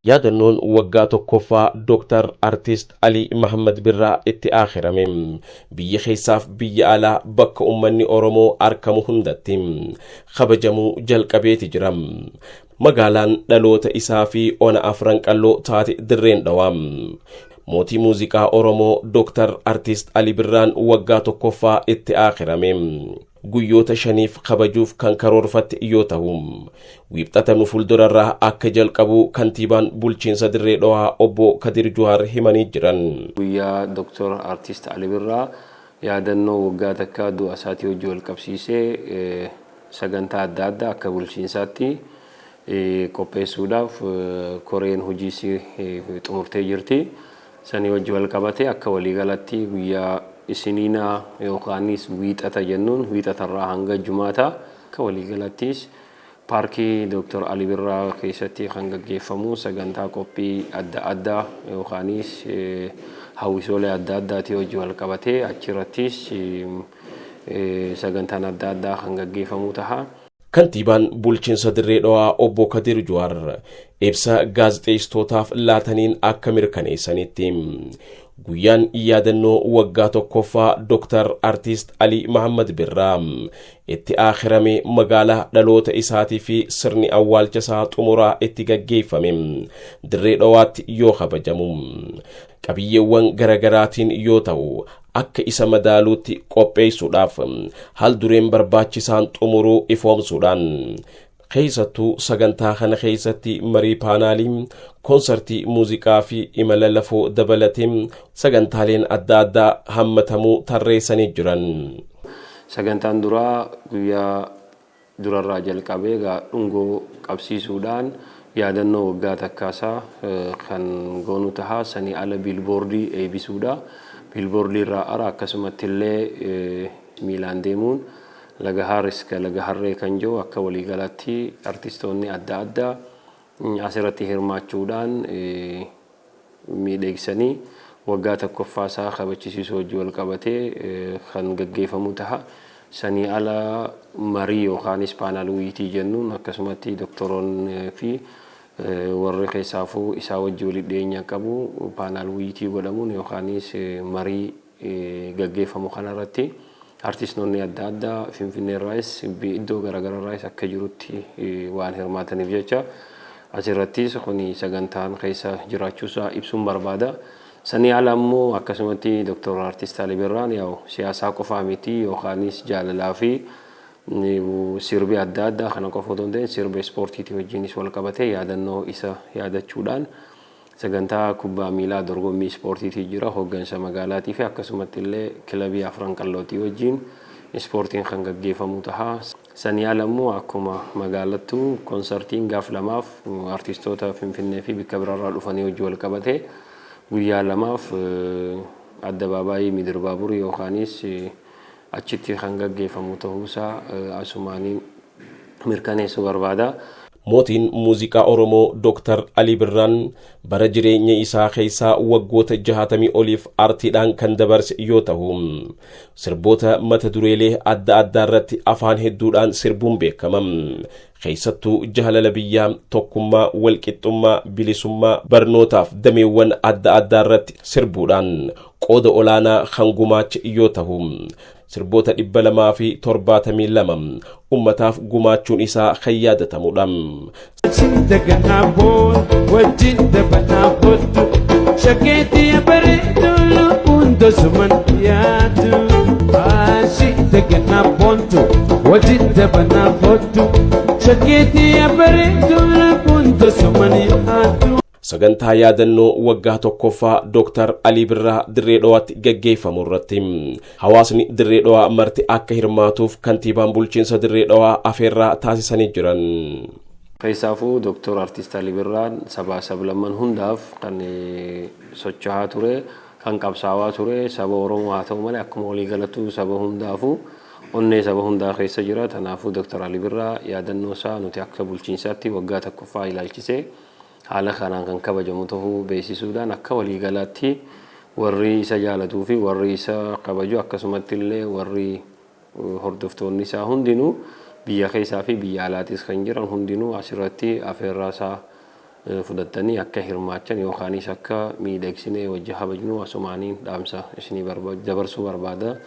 Yaadannoon waggaa tokkoffaa Dr. Artist Ali Muhammad Birraa itti aakhirame biyya keessaaf biyya alaa bakka ummanni Oromoo argamu hundatti kabajamuu jalqabeeti jira. Magaalaan dhaloota isaa fi ona afran qalloo taate Dirreen Dhawaa. Mootii muuziqaa Oromoo Dr. Artist Ali Birraan waggaa tokkoffaa itti aakhirame guyyoota 5 kabajuuf kan karoorfatte yoo ta'u wiibxata nu fuuldurarraa akka jalqabu kantiibaan bulchiinsa Dirree Dhawaa obbo Kadir Juhaar himanii jiran. Guyyaa Dr. Artist Ali Birraa yaadannoo waggaa takka du'a isaatii hojii wal qabsiisee sagantaa adda addaa akka bulchiinsaatti qopheessuudhaaf koreen hojii xumurtee jirti. Sanii hojii wal qabatee akka waliigalatti guyyaa isiniinaa yookaanis wiixata jennuun wiixatarraa hanga jumaata akka waliigalattis paarkii Dr. Ali Birraa keessatti kan gaggeeffamu sagantaa qophii adda addaa yookaanis hawwisoolee adda addaatii hojii wal qabatee achirrattis sagantaan adda addaa kan gaggeeffamu ta'a. Kantiibaan bulchiinsa Dirree Dhawaa obbo Kadir Juhaar ibsa gaazexeessitootaaf laataniin akka mirkaneessanitti guyyaan yaadannoo waggaa tokkoffaa Dr. Artist Ali Muhammad Birraa itti aakhirame magaalaa dhaloota isaatii fi sirni awwaalcha isaa xumuraa itti gaggeeffame Dirree Dhawaatti yoo kabajamu qabiyyeewwan garagaraatiin yoo ta'u akka isa madaaluutti qopheessuudhaaf hal dureen barbaachisaan xumuruu ifoomsuudhaan keessattuu sagantaa kana keessatti marii paanaalii konsertii muuziqaa fi imala lafoo dabalatee sagantaaleen adda addaa hammatamuu tarreessanii jiran. Sagantaan duraa guyyaa durarraa jalqabee dhungoo qabsiisuudhaan yaadannoo waggaa takkaasaa kan goonu tahaa sanii ala biilboordii eebisuudha. Biilboordii irraa ara akkasumatti illee miilaan deemuun laga Haaris laga Harree kan jiru akka waliigalatti artistoonni adda addaa asirratti hirmaachuudhaan miidheegsanii waggaa tokkoffaasaa kabachisiisuu hojii wal qabatee kan gaggeeffamu ta'a. Sanii ala marii yookaanis paanaal wuyitii jennuun akkasumatti doktoroonni fi warri keessaafuu isaa wajji walitti dhiyeenya qabu paanaal wuyitii godhamuun yookaanis marii gaggeeffamu kanarratti artistoonni adda addaa Finfinneerraayis iddoo garagararraayis akka jirutti waan hirmaataniif jecha asirrattis kuni sagantaan keessa jiraachuusaa ibsuun barbaada. Sanii ala immoo akkasumatti Dr. Artist Ali Birraan siyaasaa qofaa miti yookaanis jaalalaa fi sirbi adda addaa kana qofa otoo hin ta'in sirba ispoortiitii wajjinis wal qabatee yaadannoo isa yaadachuudhaan sagantaa kubbaa miilaa dorgommii ispoortiitii jira hooggansa magaalaatii fi akkasumatti illee kilabii afran qallootii wajjin ispoortiin kan gaggeeffamu ta'a. Sanii ala immoo akkuma magaalattuu konsertiin gaaf lamaaf artistoota Finfinnee fi bakka biraarraa dhufanii hojii wal qabatee guyyaa lamaaf addabaabaayii Midir Baaburii yookaanis achitti kan gaggeeffamu ta'uusaa asumaaniin mirkaneessuu barbaada. Mootiin muuziqaa Oromoo Dr. Ali Birraan bara jireenya isaa keessaa waggoota 60 oliif aartiidhaan kan dabarse yoo ta'u sirboota mata dureelee adda addaa irratti afaan hedduudhaan sirbuun beekama. Keessattuu jaalala biyyaa, tokkummaa, walqixxummaa, bilisummaa, barnootaaf dameewwan adda addaa irratti sirbuudhaan qooda olaanaa kan gumaache yoo ta'u sirboota 272 ummataaf gumaachuun isaa kan yaadatamudha. Sagantaa yaadannoo waggaa tokkoffaa Dr. Ali Birraa Dirree Dhawaatti gaggeeffamu irratti hawaasni Dirree Dhawaa marti akka hirmaatuuf kantiibaan bulchiinsa Dirree Dhawaa afeerraa taasisanii jiran. Keessaafuu Dr. Artist Ali Birraan sabaa sablamman hundaaf kan socho'aa ture, kan qabsaawaa ture, saba Oromoo haa ta'u malee akkuma waliigalatu saba hundaafuu onnee saba hundaa keessa jira. Kanaafuu Dr. Ali Birraa yaadannoo isaa nuti akka bulchiinsaatti waggaa tokkoffaa ilaalchisee haala kanaan kan kabajamu ta'uu beeksisuudhaan akka waliigalaatti warri isa jaalatuu fi warri isa kabaju akkasumatti illee warri hordoftoonni isaa hundinuu biyya keessaa fi biyya alaatis kan jiran hundinuu asirratti afeerraa isaa fudhatanii akka hirmaachan yookaanis akka miidhagsinee wajji habajnu asumaaniin dhaamsa isinii dabarsuu barbaada.